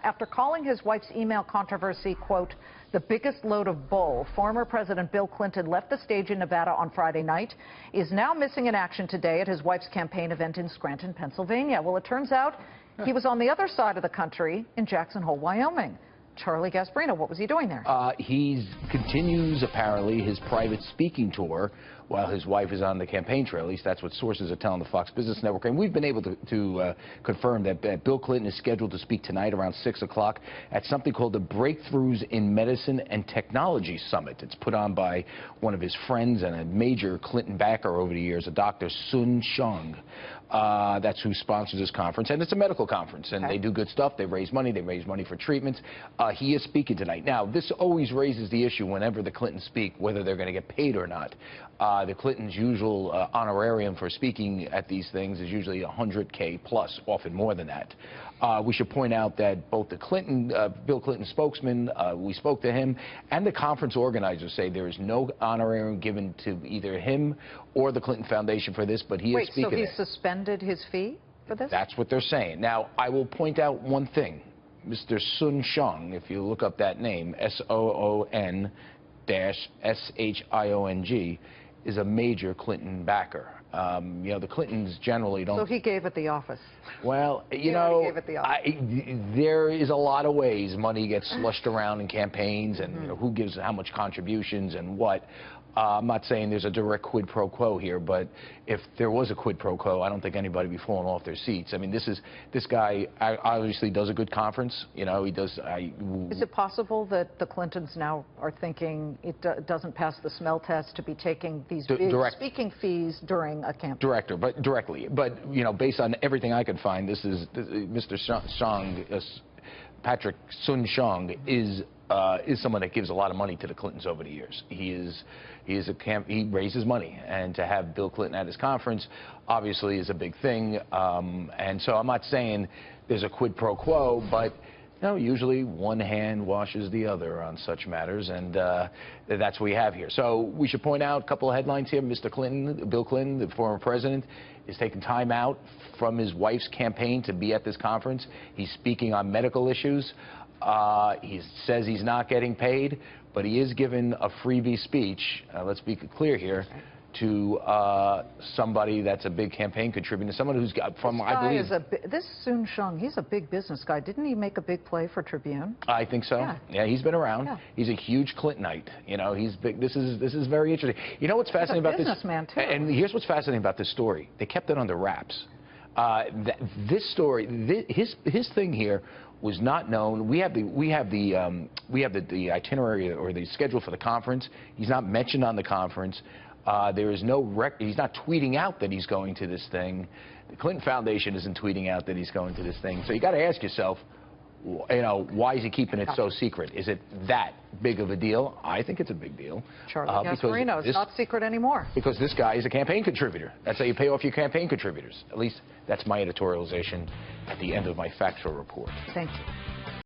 After calling his wife's email controversy, quote, the biggest load of bull, former President Bill Clinton left the stage in Nevada on Friday night, is now missing in action today at his wife's campaign event in Scranton, Pennsylvania. Well, it turns out he was on the other side of the country in Jackson Hole, Wyoming. Charlie Gasparino, what was he doing there? He continues, apparently, his private speaking tour while his wife is on the campaign trail. At least that's what sources are telling the Fox Business Network. And we've been able to confirm that Bill Clinton is scheduled to speak tonight around 6 o'clock at something called the Breakthroughs in Medicine and Technology Summit. It's put on by one of his friends and a major Clinton backer over the years, a Dr. Sun Shang. That's who sponsors this conference. And it's a medical conference. And they do good stuff. They raise money. They raise money for treatments. He is speaking tonight. Now, this always raises the issue whenever the Clintons speak, whether they're going to get paid or not. The Clintons' usual honorarium for speaking at these things is usually $100K plus, often more than that. We should point out that both the Bill Clinton spokesman, we spoke to him, and the conference organizers say there is no honorarium given to either him or the Clinton Foundation for this, but he is speaking. Wait, so he suspended his fee for this? That's what they're saying. Now, I will point out one thing. Mr. Sun Shang, if you look up that name, SOON-SHIONG, is a major Clinton backer. You know, the Clintons generally don't... So he gave it the office. Well, you know, there is a lot of ways money gets slushed around in campaigns and you know, who gives how much contributions and what. I'm not saying there's a direct quid pro quo here, but if there was a quid pro quo, I don't think anybody would be falling off their seats. I mean, this guy obviously does a good conference. You know, he does. Is it possible that the Clintons now are thinking it doesn't pass the smell test to be taking these big speaking fees during a campaign? Directly. But, you know, based on everything I could find, Mr. Shang, Patrick Sun Shang, is someone that gives a lot of money to the Clintons over the years. He raises money, and to have Bill Clinton at his conference obviously is a big thing. And so I'm not saying there's a quid pro quo, but you know, usually one hand washes the other on such matters, and that's what we have here. So we should point out a couple of headlines here. Mr. Clinton, Bill Clinton, the former president, is taking time out from his wife's campaign to be at this conference. He's speaking on medical issues. He says he's not getting paid, but he is given a freebie speech, let's be clear here, to somebody that's a big campaign contributor, someone who's got from, I believe... This Sun Shang, he's a big business guy. Didn't he make a big play for Tribune? I think so. Yeah, he's been around. Yeah. He's a huge Clintonite. You know, he's big. This is very interesting. You know what's fascinating about this? He's a businessman, too. And here's what's fascinating about this story. They kept it under wraps. This story, his thing here was not known. We have the itinerary or the schedule for the conference. He's not mentioned on the conference. There is no he's not tweeting out that he's going to this thing. The Clinton Foundation isn't tweeting out that he's going to this thing. So you got to ask yourself, you know, why is he keeping it so secret? Is it that big of a deal? I think it's a big deal. Charlie Gasparino, it's not secret anymore. Because this guy is a campaign contributor. That's how you pay off your campaign contributors. At least that's my editorialization at the end of my factual report. Thank you.